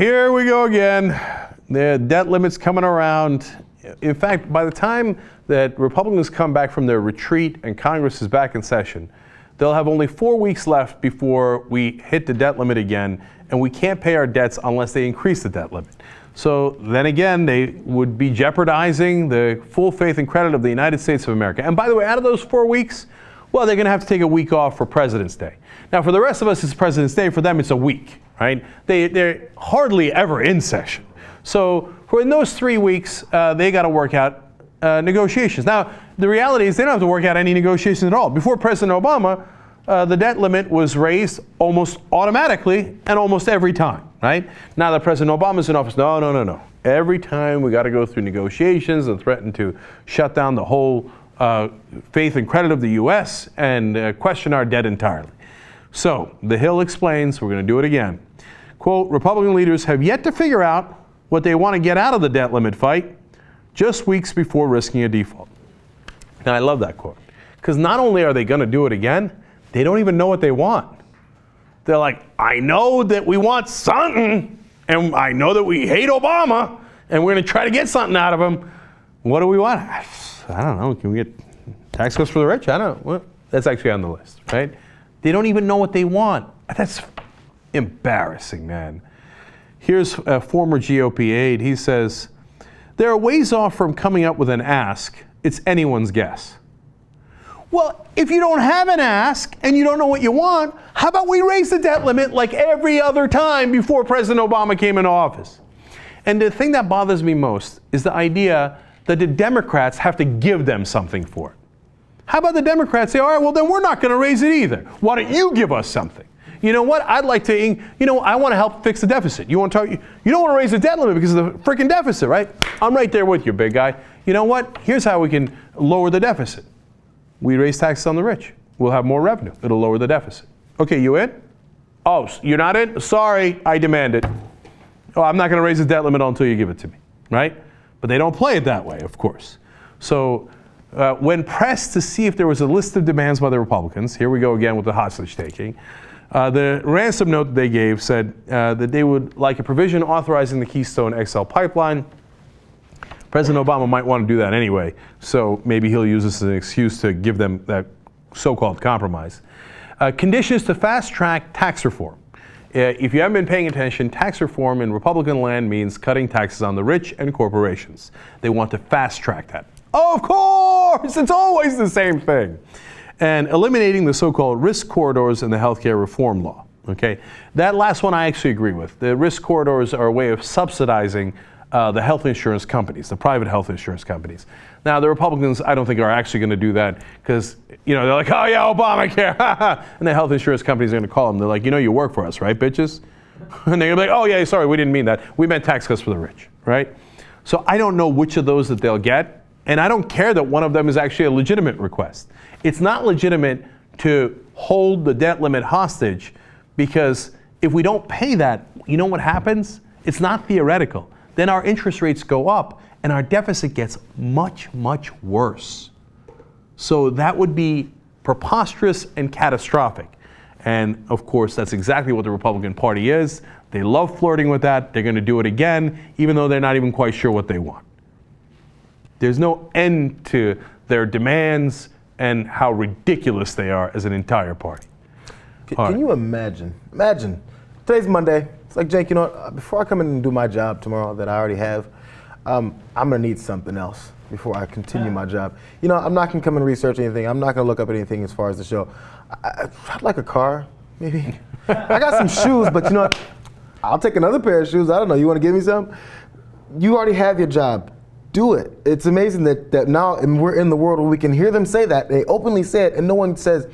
here we go again. The debt limit's coming around. In fact, by the time that Republicans come back from their retreat and Congress is back in session, they'll have only 4 weeks left before we hit the debt limit again, and we can't pay our debts unless they increase the debt limit. So then again, they would be jeopardizing the full faith and credit of the United States of America. And by the way, out of those 4 weeks, well, they're going to have to take a week off for President's Day. Now, for the rest of us, it's President's Day. For them, it's a week, right? They're hardly ever in session. So in those 3 weeks, they got to work out negotiations. Now, the reality is they don't have to work out any negotiations at all. Before President Obama, the debt limit was raised almost automatically and almost every time, right? Now that President Obama's in office, no. Every time we got to go through negotiations and threaten to shut down the whole faith and credit of the U.S. and question our debt entirely. So the Hill explains, we're going to do it again. Quote, Republican leaders have yet to figure out what they want to get out of the debt limit fight just weeks before risking a default. Now I love that quote, because not only are they going to do it again, they don't even know what they want. They're like, I know that we want something, and I know that we hate Obama, and we're going to try to get something out of him. What do we want? I don't know. Can we get tax cuts for the rich? I don't know. Well, that's actually on the list, right? They don't even know what they want. That's embarrassing, man. Here's a former GOP aide. He says, there are ways off from coming up with an ask. It's anyone's guess. Well, if you don't have an ask and you don't know what you want, how about we raise the debt limit like every other time before President Obama came into office? And the thing that bothers me most is the idea that the Democrats have to give them something for it. How about the Democrats say, all right, well, then we're not going to raise it either. Why don't you give us something? You know what? I'd like to, I want to help fix the deficit. You want to talk, you don't want to raise the debt limit because of the freaking deficit, right? I'm right there with you, big guy. You know what? Here's how we can lower the deficit. We raise taxes on the rich. We'll have more revenue. It'll lower the deficit. Okay, you in? Oh, you're not in? Sorry, I demand it. Oh, I'm not going to raise the debt limit until you give it to me, right? But they don't play it that way, of course. So when pressed to see if there was a list of demands by the Republicans, here we go again with the hostage taking, the ransom note that they gave said that they would like a provision authorizing the Keystone XL pipeline. President Obama might want to do that anyway, so maybe he'll use this as an excuse to give them that so-called compromise. Conditions to fast-track tax reform. If you haven't been paying attention, tax reform in Republican land means cutting taxes on the rich and corporations. They want to fast-track that. Of course! It's always the same thing. And eliminating the so-called risk corridors in the healthcare reform law. Okay, that last one I actually agree with. The risk corridors are a way of subsidizing the health insurance companies, the private health insurance companies. Now, the Republicans, I don't think, are actually going to do that because, they're like, oh, yeah, Obamacare. And the health insurance companies are going to call them. They're like, you work for us, right, bitches? And they're going to be like, oh, yeah, sorry, we didn't mean that. We meant tax cuts for the rich, right? So I don't know which of those that they'll get. And I don't care that one of them is actually a legitimate request. It's not legitimate to hold the debt limit hostage because if we don't pay that, you know what happens? It's not theoretical. Then our interest rates go up and our deficit gets much, much worse. So that would be preposterous and catastrophic. And of course, that's exactly what the Republican Party is. They love flirting with that. They're going to do it again, even though they're not even quite sure what they want. There's no end to their demands and how ridiculous they are as an entire party. Can you imagine? Today's Monday. It's like, Jake, before I come in and do my job tomorrow that I already have, I'm going to need something else before I continue my job. I'm not going to come and research anything. I'm not going to look up anything as far as the show. I'd like a car, maybe. I got some shoes, but I'll take another pair of shoes. I don't know. You want to give me some? You already have your job. Do it. It's amazing that now we're in the world where we can hear them say that. They openly say it, and no one says,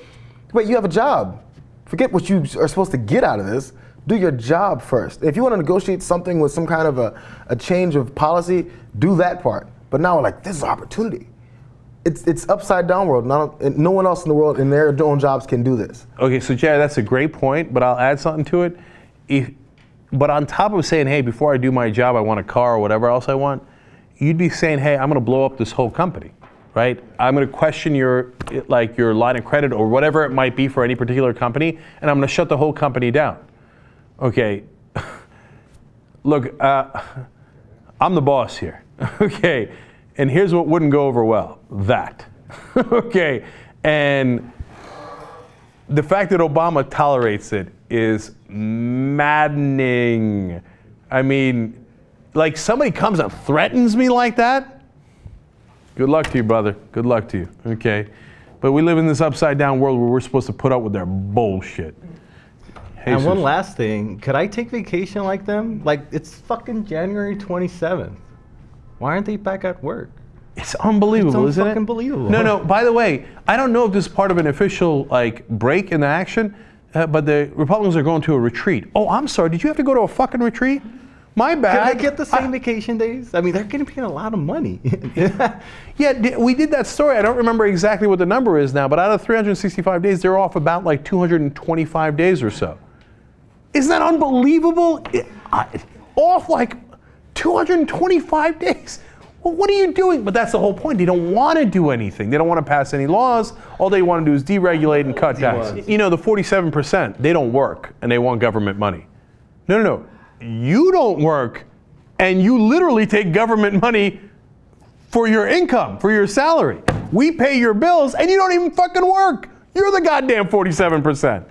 wait, you have a job. Forget what you are supposed to get out of this. Do your job first. If you want to negotiate something with some kind of a change of policy, do that part. But now we're like, this is an opportunity. It's upside down world. No one else in the world in their own jobs can do this. Okay, so Jay, that's a great point, but I'll add something to it. But on top of saying, hey, before I do my job, I want a car or whatever else I want, you'd be saying, hey, I'm going to blow up this whole company, right? I'm going to question your line of credit or whatever it might be for any particular company, and I'm going to shut the whole company down. Okay, Look, I'm the boss here, okay? And here's what wouldn't go over well, that, okay? And the fact that Obama tolerates it is maddening. I mean, like somebody comes and threatens me like that? Good luck to you, brother. Good luck to you, okay? But we live in this upside down world where we're supposed to put up with their bullshit. And one last thing, could I take vacation like them? Like, it's fucking January 27th. Why aren't they back at work? It's unbelievable, It's isn't it? unbelievable. No, by the way, I don't know if this is part of an official like break in the action, but the Republicans are going to a retreat. Oh, I'm sorry, did you have to go to a fucking retreat? My bad. Can they get the same vacation days? I mean, they're getting paid a lot of money. Yeah, we did that story. I don't remember exactly what the number is now, but out of 365 days, they're off about like 225 days or so. Isn't that unbelievable? Off like 225 days. Well, what are you doing? But that's the whole point. They don't want to do anything. They don't want to pass any laws. All they want to do is deregulate and cut taxes. You know, the 47%, they don't work and they want government money. No. You don't work and you literally take government money for your income, for your salary. We pay your bills and you don't even fucking work. You're the goddamn 47%.